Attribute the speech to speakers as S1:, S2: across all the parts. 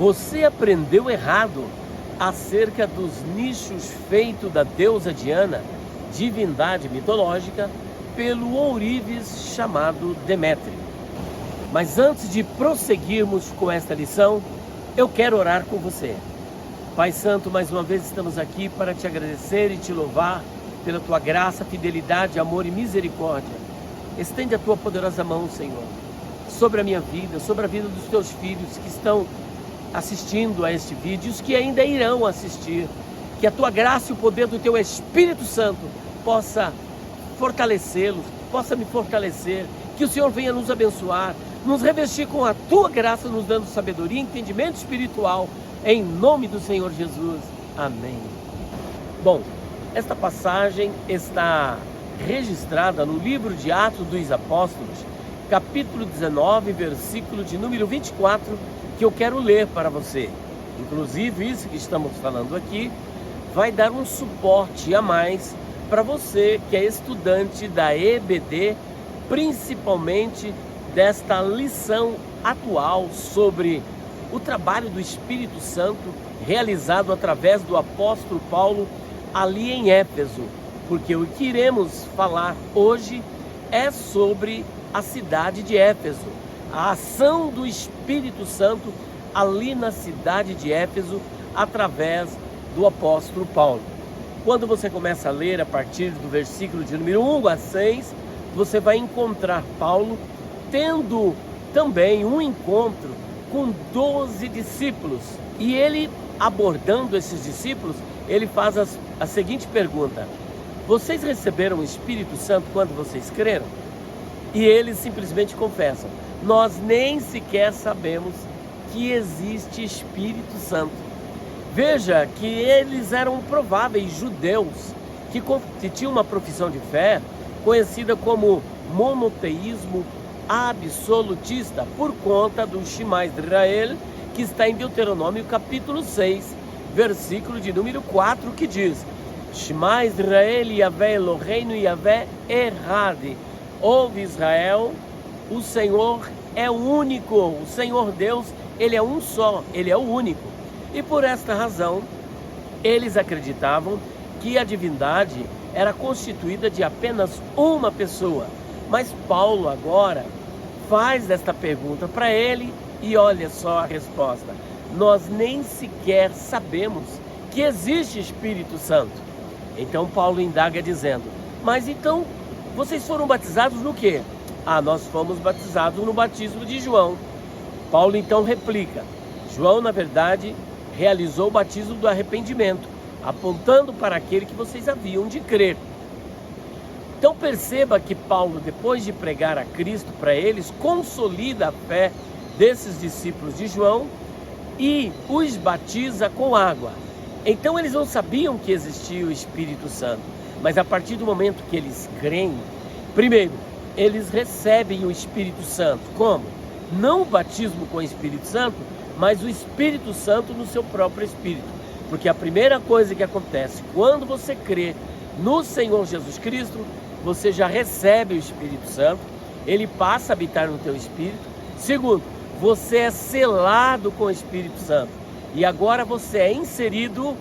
S1: Você aprendeu errado acerca dos nichos feitos da deusa Diana, divindade mitológica, pelo ourives chamado Demétrio. Mas antes de prosseguirmos com esta lição, eu quero orar com você. Pai Santo, mais uma vez estamos aqui para te agradecer e te louvar pela tua graça, fidelidade, amor e misericórdia. Estende a tua poderosa mão, Senhor, sobre a minha vida, sobre a vida dos teus filhos que estão assistindo a este vídeo, os que ainda irão assistir. Que a tua graça e o poder do teu Espírito Santo possa fortalecê-los, possa me fortalecer. Que o Senhor venha nos abençoar, nos revestir com a tua graça, nos dando sabedoria e entendimento espiritual, em nome do Senhor Jesus. Amém. Bom, esta passagem está registrada no livro de Atos dos Apóstolos, capítulo 19, versículo de número 24, que eu quero ler para você. Inclusive, isso que estamos falando aqui vai dar um suporte a mais para você que é estudante da EBD, principalmente desta lição atual sobre o trabalho do Espírito Santo realizado através do apóstolo Paulo ali em Éfeso, porque o que iremos falar hoje é sobre a cidade de Éfeso, a ação do Espírito Santo ali na cidade de Éfeso através do apóstolo Paulo. Quando você começa a ler a partir do versículo de número 1 a 6, você vai encontrar Paulo tendo também um encontro com 12 discípulos. E ele, abordando esses discípulos, ele faz a seguinte pergunta: vocês receberam o Espírito Santo quando vocês creram? E eles simplesmente confessam: nós nem sequer sabemos que existe Espírito Santo. Veja que eles eram prováveis judeus que tinham uma profissão de fé conhecida como monoteísmo absolutista, por conta do Shema Israel, que está em Deuteronômio capítulo 6, versículo de número 4, que diz: Shema Israel, Yahvé Eloheinu, Yahvé Errad. Ouve Israel, o Senhor é o único, o Senhor Deus, Ele é um só, Ele é o único. E por esta razão, eles acreditavam que a divindade era constituída de apenas uma pessoa. Mas Paulo agora faz esta pergunta para ele e olha só a resposta: nós nem sequer sabemos que existe Espírito Santo. Então Paulo indaga dizendo: mas então vocês foram batizados no quê? Nós fomos batizados no batismo de João. Paulo então replica: João, na verdade, realizou o batismo do arrependimento, apontando para aquele que vocês haviam de crer. Então perceba que Paulo, depois de pregar a Cristo para eles, consolida a fé desses discípulos de João e os batiza com água. Então eles não sabiam que existia o Espírito Santo, mas a partir do momento que eles creem, primeiro, eles recebem o Espírito Santo. Como? Não o batismo com o Espírito Santo, mas o Espírito Santo no seu próprio Espírito. Porque a primeira coisa que acontece quando você crê no Senhor Jesus Cristo, você já recebe o Espírito Santo, ele passa a habitar no teu espírito. Segundo, você é selado com o Espírito Santo e agora você é inserido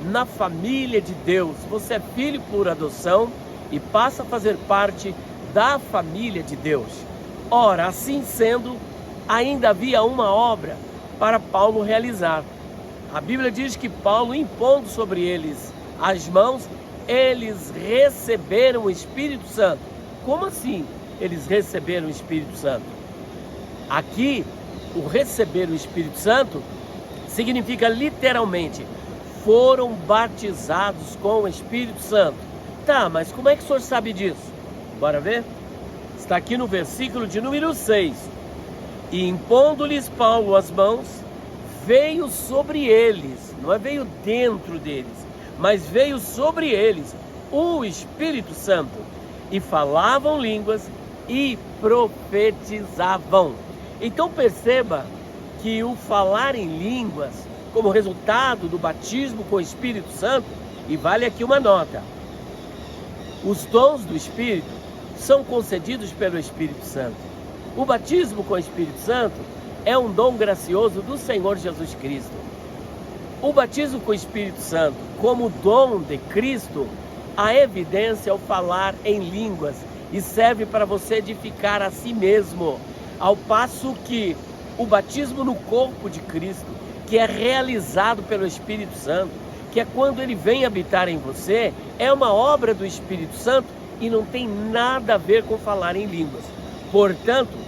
S1: na família de Deus. Você é filho por adoção e passa a fazer parte da família de Deus. Ora, assim sendo, ainda havia uma obra para Paulo realizar. A Bíblia diz que Paulo, impondo sobre eles as mãos, eles receberam o Espírito Santo. Como assim eles receberam o Espírito Santo? Aqui, o receber o Espírito Santo significa literalmente: foram batizados com o Espírito Santo. Tá, mas como é que o senhor sabe disso? Bora ver? Está aqui no versículo de número 6. E impondo-lhes Paulo as mãos, veio sobre eles, não é veio dentro deles, mas veio sobre eles o Espírito Santo, e falavam línguas e profetizavam. Então perceba que o falar em línguas, como resultado do batismo com o Espírito Santo, e vale aqui uma nota: os dons do Espírito são concedidos pelo Espírito Santo. O batismo com o Espírito Santo é um dom gracioso do Senhor Jesus Cristo. O batismo com o Espírito Santo, como dom de Cristo, a evidência é o falar em línguas e serve para você edificar a si mesmo, ao passo que o batismo no corpo de Cristo, que é realizado pelo Espírito Santo, que é quando ele vem habitar em você, é uma obra do Espírito Santo e não tem nada a ver com falar em línguas. Portanto,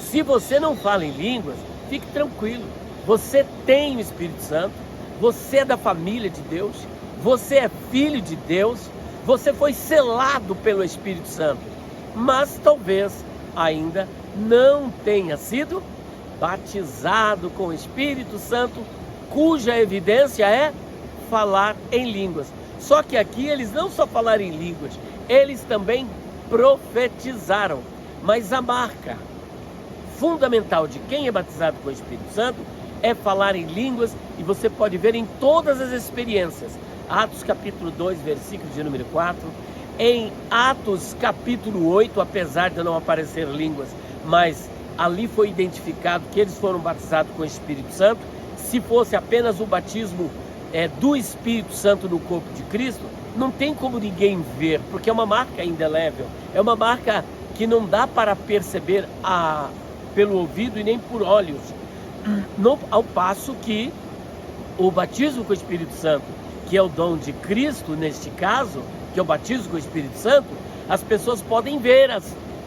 S1: se você não fala em línguas, fique tranquilo. Você tem o Espírito Santo, você é da família de Deus, você é filho de Deus, você foi selado pelo Espírito Santo, mas talvez ainda não tenha sido batizado com o Espírito Santo, cuja evidência é falar em línguas. Só que aqui eles não só falaram em línguas, eles também profetizaram. Mas a marca fundamental de quem é batizado com o Espírito Santo é falar em línguas, e você pode ver em todas as experiências. Atos capítulo 2, versículo de número 4, em Atos capítulo 8, apesar de não aparecer línguas, mas ali foi identificado que eles foram batizados com o Espírito Santo. Se fosse apenas o batismo do Espírito Santo no corpo de Cristo, não tem como ninguém ver, porque é uma marca indelével, é uma marca que não dá para perceber pelo ouvido e nem por olhos. Ao passo que o batismo com o Espírito Santo, que é o dom de Cristo neste caso, que é o batismo com o Espírito Santo, as pessoas podem ver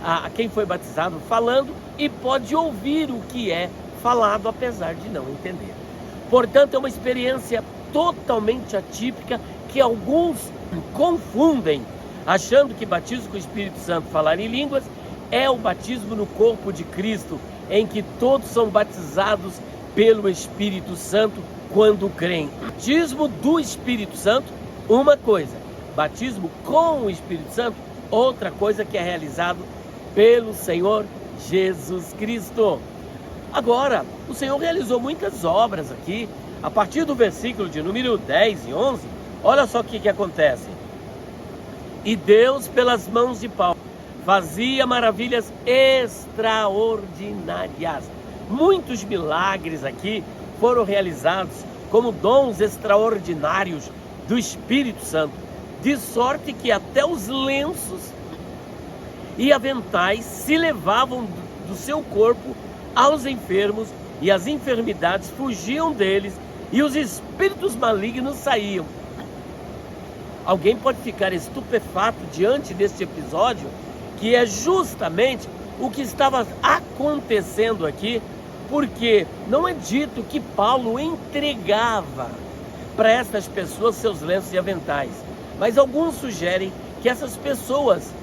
S1: a quem foi batizado falando e pode ouvir o que é falado, apesar de não entender. Portanto, é uma experiência totalmente atípica que alguns confundem, achando que batismo com o Espírito Santo, falar em línguas, é o batismo no corpo de Cristo, em que todos são batizados pelo Espírito Santo quando creem. Batismo do Espírito Santo, uma coisa. Batismo com o Espírito Santo, outra coisa, que é realizado pelo Senhor Jesus Cristo. Agora, o Senhor realizou muitas obras aqui. A partir do versículo de número 10 e 11, olha só o que acontece. E Deus, pelas mãos de Paulo, fazia maravilhas extraordinárias. Muitos milagres aqui foram realizados como dons extraordinários do Espírito Santo, de sorte que até os lenços e aventais se levavam do seu corpo aos enfermos, e as enfermidades fugiam deles, e os espíritos malignos saíam. Alguém pode ficar estupefato diante deste episódio, que é justamente o que estava acontecendo aqui, porque não é dito que Paulo entregava para essas pessoas seus lenços e aventais, mas alguns sugerem que essas pessoas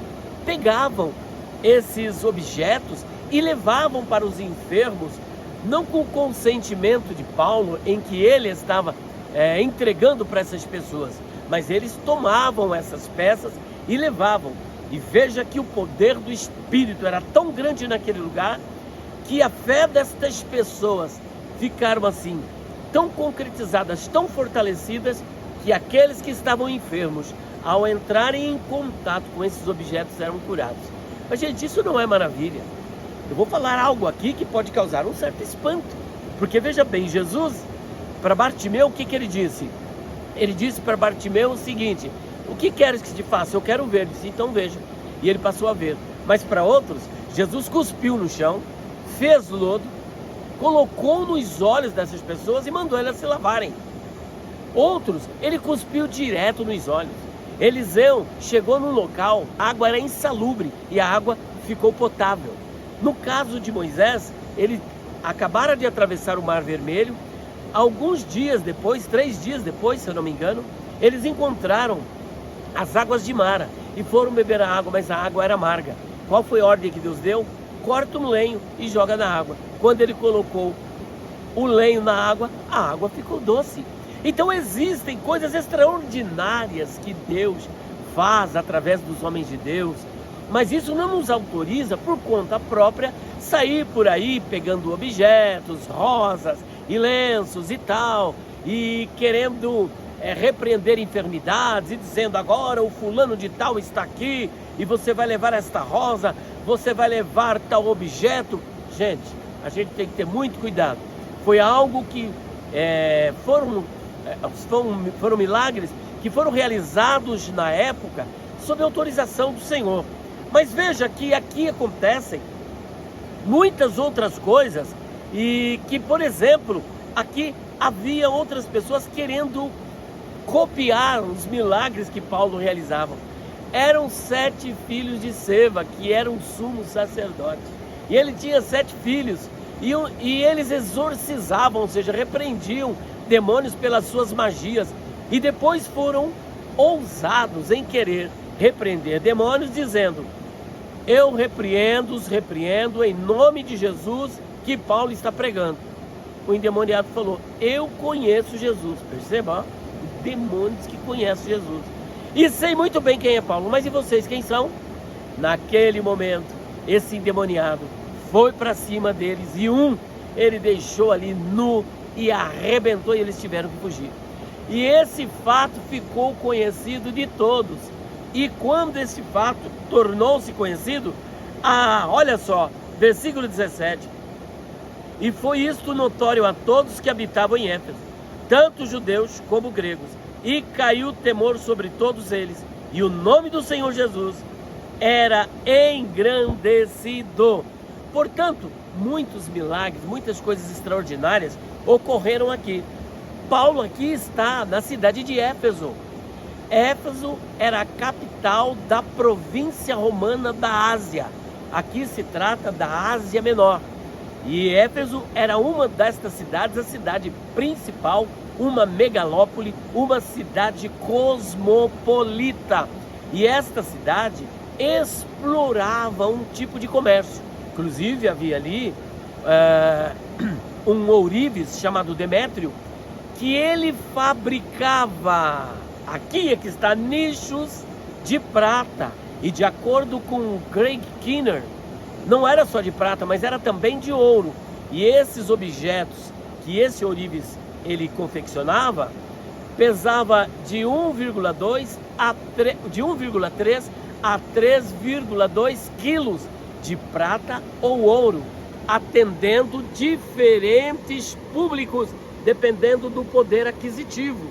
S1: pegavam esses objetos e levavam para os enfermos, não com o consentimento de Paulo, em que ele estava entregando para essas pessoas, mas eles tomavam essas peças e levavam. E veja que o poder do Espírito era tão grande naquele lugar, que a fé destas pessoas ficaram assim, tão concretizadas, tão fortalecidas, que aqueles que estavam enfermos, ao entrarem em contato com esses objetos, eram curados. Mas, gente, isso não é maravilha? Eu vou falar algo aqui que pode causar um certo espanto, porque veja bem, Jesus, para Bartimeu, o que ele disse? Ele disse para Bartimeu o seguinte: o que queres que te faça? Eu quero ver. Ele disse: então veja. E ele passou a ver. Mas para outros, Jesus cuspiu no chão, fez lodo, colocou nos olhos dessas pessoas e mandou elas se lavarem. Outros, ele cuspiu direto nos olhos. Eliseu chegou num local, a água era insalubre e a água ficou potável. No caso de Moisés, ele acabara de atravessar o Mar Vermelho. Alguns dias depois, 3 dias depois, se eu não me engano, eles encontraram as águas de Mara e foram beber a água, mas a água era amarga. Qual foi a ordem que Deus deu? Corta um lenho e joga na água. Quando ele colocou o lenho na água, a água ficou doce. Então existem coisas extraordinárias que Deus faz através dos homens de Deus, mas isso não nos autoriza, por conta própria, sair por aí pegando objetos, rosas e lenços e tal, e querendo repreender enfermidades e dizendo: agora o fulano de tal está aqui e você vai levar esta rosa, você vai levar tal objeto. Gente, a gente tem que ter muito cuidado. Foi algo que foram milagres que foram realizados na época sob autorização do Senhor. Mas veja que aqui acontecem muitas outras coisas e que, por exemplo, aqui havia outras pessoas querendo copiar os milagres que Paulo realizava. Eram 7 filhos de Seva, que era um sumo sacerdote. E ele tinha 7 filhos. E eles exorcizavam, ou seja, repreendiam demônios pelas suas magias. E depois foram ousados em querer repreender demônios, dizendo: eu repreendo em nome de Jesus que Paulo está pregando. O endemoniado falou: eu conheço Jesus. Perceba, demônios que conhecem Jesus. E sei muito bem quem é Paulo, mas e vocês, quem são? Naquele momento, esse endemoniado foi para cima deles e ele deixou ali nu e arrebentou, e eles tiveram que fugir. E esse fato ficou conhecido de todos. E quando esse fato tornou-se conhecido, olha só, versículo 17: e foi isto notório a todos que habitavam em Éfeso, tanto judeus como gregos, e caiu temor sobre todos eles, e o nome do Senhor Jesus era engrandecido. Portanto, muitos milagres, muitas coisas extraordinárias ocorreram aqui. Paulo aqui está na cidade de Éfeso. Éfeso era a capital da província romana da Ásia. Aqui se trata da Ásia Menor. E Éfeso era uma destas cidades, a cidade principal, uma megalópole, uma cidade cosmopolita. E esta cidade explorava um tipo de comércio. Inclusive havia ali um ourives chamado Demétrio, que ele fabricava, aqui é que está, nichos de prata. E de acordo com Greg Kinnear, não era só de prata, mas era também de ouro. E esses objetos que esse ourives ele confeccionava pesava de 1,3 a 3,2 quilos de prata ou ouro, atendendo diferentes públicos, dependendo do poder aquisitivo.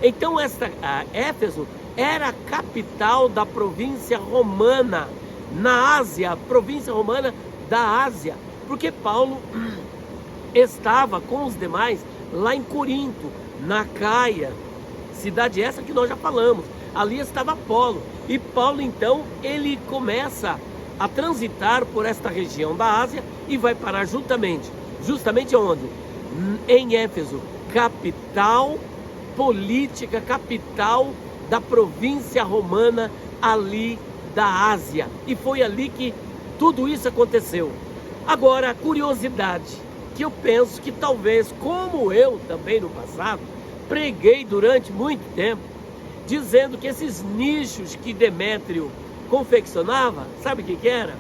S1: Então Éfeso era a capital da província romana na Ásia, província romana da Ásia, porque Paulo estava com os demais lá em Corinto, na Caia, cidade essa que nós já falamos. Ali estava Apolo, e Paulo então ele começa a transitar por esta região da Ásia e vai parar justamente onde? Em Éfeso, capital política, capital da província romana ali da Ásia. E foi ali que tudo isso aconteceu. Agora, curiosidade, que eu penso que talvez, como eu também no passado, preguei durante muito tempo, dizendo que esses nichos que Demétrio confeccionava, sabe o que era?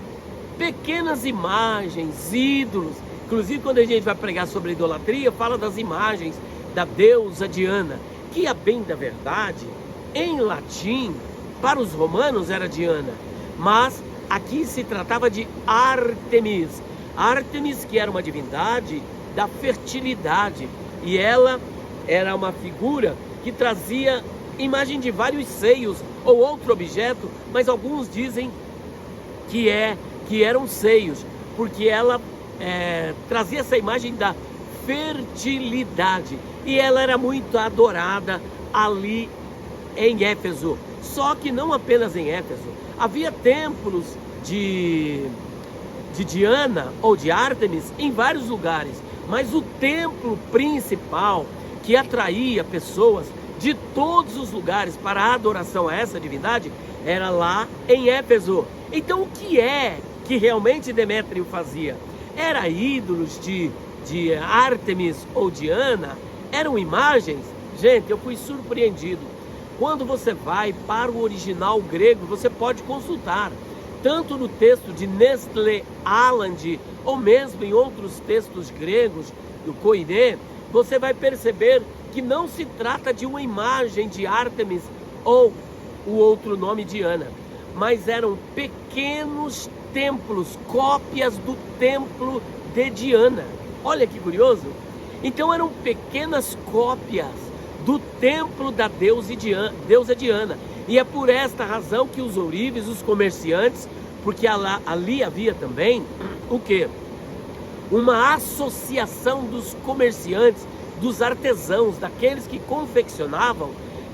S1: Pequenas imagens, ídolos. Inclusive, quando a gente vai pregar sobre idolatria, fala das imagens da deusa Diana, que, a bem da verdade, em latim, para os romanos era Diana, mas aqui se tratava de Ártemis. Ártemis, que era uma divindade da fertilidade, e ela era uma figura que trazia imagem de vários seios ou outro objeto, mas alguns dizem que eram seios, porque ela trazia essa imagem da fertilidade, e ela era muito adorada ali em Éfeso. Só que não apenas em Éfeso, havia templos de Diana ou de Ártemis em vários lugares, mas o templo principal que atraía pessoas de todos os lugares para a adoração a essa divindade era lá em Éfeso. Então, o que é que realmente Demétrio fazia? Era ídolos de Ártemis ou Diana? Eram imagens? Gente, eu fui surpreendido. Quando você vai para o original grego, você pode consultar, tanto no texto de Nestle Aland, ou mesmo em outros textos gregos, do Koiné, você vai perceber que não se trata de uma imagem de Ártemis ou o outro nome Diana, mas eram pequenos templos, cópias do templo de Diana. Olha que curioso. Então eram pequenas cópias do templo da deusa Diana. E é por esta razão que os ourives, os comerciantes, porque ali havia também o quê? Uma associação dos comerciantes, dos artesãos, daqueles que confeccionavam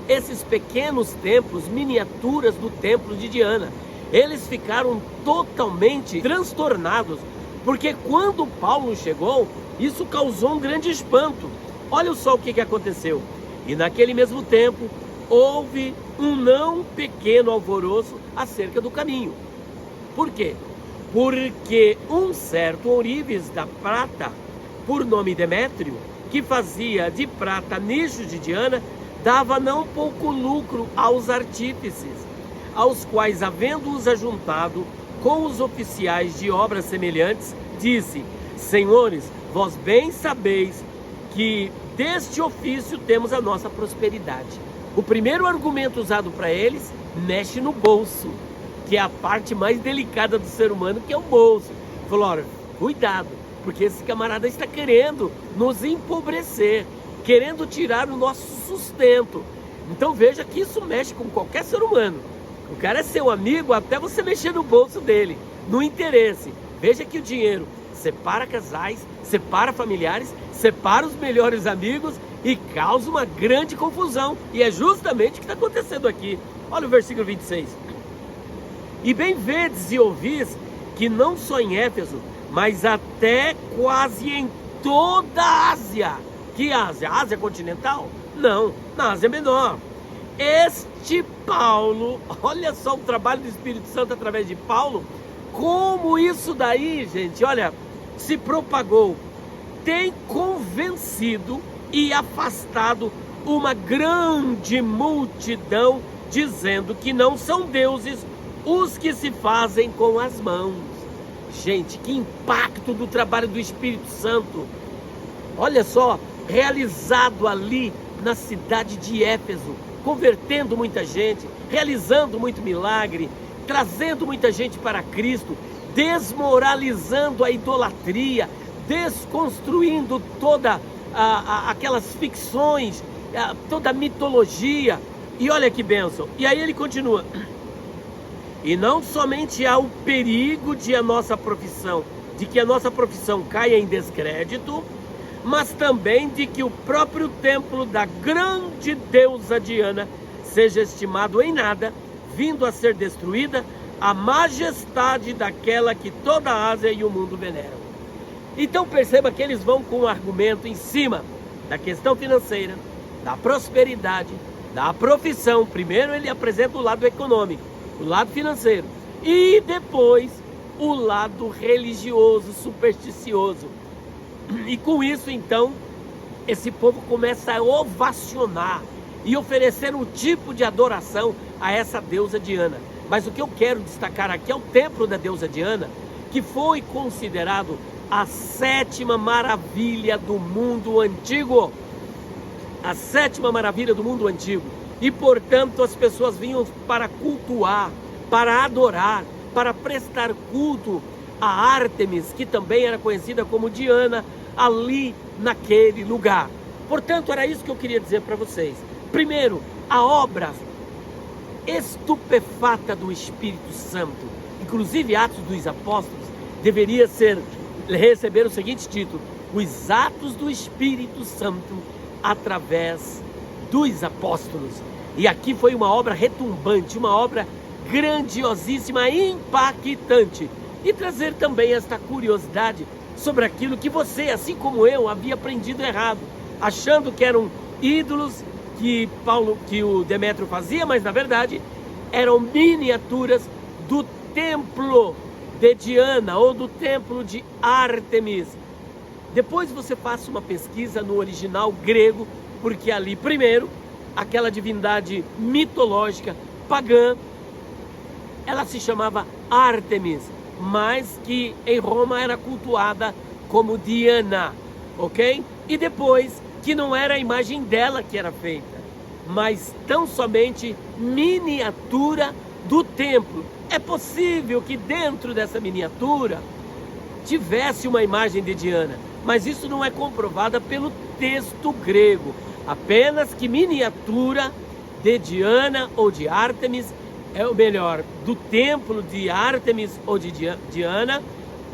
S1: esses pequenos templos, miniaturas do templo de Diana. Eles ficaram totalmente transtornados, porque quando Paulo chegou, isso causou um grande espanto. Olha só o que aconteceu. E naquele mesmo tempo, houve um não pequeno alvoroço acerca do caminho. Por quê? Porque um certo ourives da prata, por nome Demétrio, que fazia de prata nichos de Diana, dava não pouco lucro aos artífices, aos quais, havendo-os ajuntado com os oficiais de obras semelhantes, disse: Senhores, vós bem sabeis que deste ofício temos a nossa prosperidade. O primeiro argumento usado para eles mexe no bolso, que é a parte mais delicada do ser humano, que é o bolso. Falou: olha, cuidado, porque esse camarada está querendo nos empobrecer, querendo tirar o nosso sustento. Então veja que isso mexe com qualquer ser humano. O cara é seu amigo até você mexer no bolso dele, no interesse. Veja que o dinheiro separa casais, separa familiares, separa os melhores amigos e causa uma grande confusão. E é justamente o que está acontecendo aqui. Olha o versículo 26. E bem vedes e ouvis que não só em Éfeso, mas até quase em toda a Ásia. Que Ásia? A Ásia continental? Não, na Ásia Menor. Este Paulo, olha só o trabalho do Espírito Santo através de Paulo, como isso daí, gente, olha, se propagou, tem convencido e afastado uma grande multidão, dizendo que não são deuses os que se fazem com as mãos. Gente, que impacto do trabalho do Espírito Santo. Olha só, realizado ali na cidade de Éfeso, convertendo muita gente, realizando muito milagre, trazendo muita gente para Cristo, desmoralizando a idolatria, desconstruindo toda aquelas ficções, toda a mitologia. E olha que bênção. E aí ele continua: e não somente há o perigo de que a nossa profissão caia em descrédito, mas também de que o próprio templo da grande deusa Diana seja estimado em nada, vindo a ser destruída a majestade daquela que toda a Ásia e o mundo veneram. Então perceba que eles vão com um argumento em cima da questão financeira, da prosperidade, da profissão. Primeiro ele apresenta o lado econômico, o lado financeiro, e depois o lado religioso, supersticioso. E com isso, então, esse povo começa a ovacionar e oferecer um tipo de adoração a essa deusa Diana. Mas o que eu quero destacar aqui é o templo da deusa Diana, que foi considerado a 7ª maravilha do mundo antigo. A 7ª maravilha do mundo antigo. E, portanto, as pessoas vinham para cultuar, para adorar, para prestar culto a Ártemis, que também era conhecida como Diana, ali naquele lugar. Portanto, era isso que eu queria dizer para vocês. Primeiro, a obra estupefata do Espírito Santo, inclusive Atos dos Apóstolos, deveria receber o seguinte título: os Atos do Espírito Santo através dos Apóstolos. E aqui foi uma obra retumbante, uma obra grandiosíssima, impactante. E trazer também esta curiosidade sobre aquilo que você, assim como eu, havia aprendido errado, achando que eram ídolos que o Demétrio fazia, mas na verdade eram miniaturas do templo de Diana ou do templo de Ártemis. Depois você faça uma pesquisa no original grego, porque ali, primeiro, aquela divindade mitológica pagã, ela se chamava Ártemis, mas que em Roma era cultuada como Diana, ok? E depois, que não era a imagem dela que era feita, mas tão somente miniatura do templo. É possível que dentro dessa miniatura tivesse uma imagem de Diana, mas isso não é comprovado pelo texto grego, apenas que miniatura de Diana ou de Ártemis, é o melhor, do templo de Ártemis ou de Diana.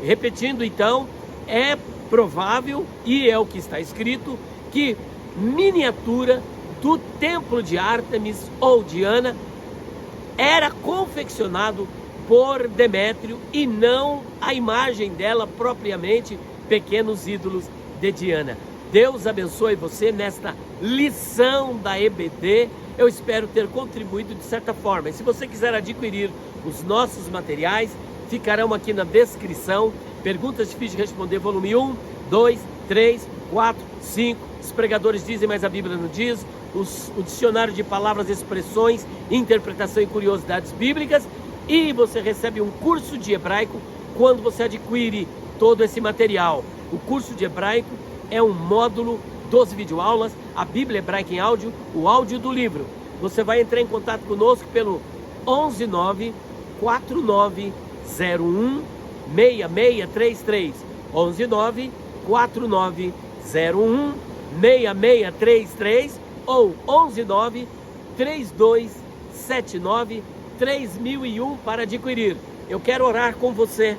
S1: Repetindo então, é provável, e é o que está escrito, que miniatura do templo de Ártemis ou Diana era confeccionado por Demétrio e não a imagem dela propriamente, pequenos ídolos de Diana. Deus abençoe você nesta lição da EBD. Eu espero ter contribuído de certa forma. E se você quiser adquirir os nossos materiais, ficarão aqui na descrição. Perguntas difíceis de responder, volume 1, 2, 3, 4, 5. Os pregadores dizem, mas a Bíblia não diz. O dicionário de palavras, expressões, interpretação e curiosidades bíblicas. E você recebe um curso de hebraico quando você adquire todo esse material. O curso de hebraico é um módulo, 12 videoaulas, a Bíblia hebraica em áudio, o áudio do livro. Você vai entrar em contato conosco pelo 119 4901 6633, 119 4901 6633 ou 119 3279 3001 para adquirir. Eu quero orar com você.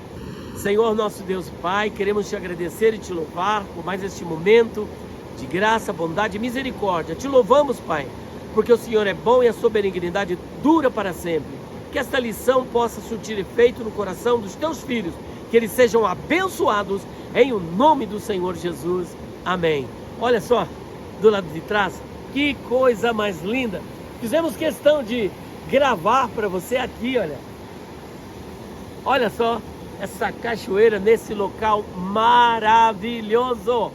S1: Senhor nosso Deus Pai, queremos te agradecer e te louvar por mais este momento de graça, bondade e misericórdia. Te louvamos, Pai, porque o Senhor é bom e a sua benignidade dura para sempre. Que esta lição possa surtir efeito no coração dos teus filhos, que eles sejam abençoados em o nome do Senhor Jesus. Amém. Olha só, do lado de trás, que coisa mais linda. Fizemos questão de gravar para você aqui, olha. Olha só essa cachoeira nesse local maravilhoso.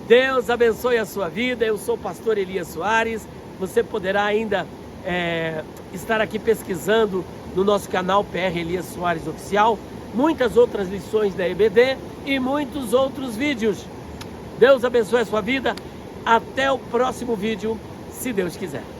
S1: Deus abençoe a sua vida. Eu sou o pastor Elias Soares. Você poderá ainda estar aqui pesquisando no nosso canal PR Elias Soares Oficial, muitas outras lições da EBD e muitos outros vídeos. Deus abençoe a sua vida. Até o próximo vídeo, se Deus quiser.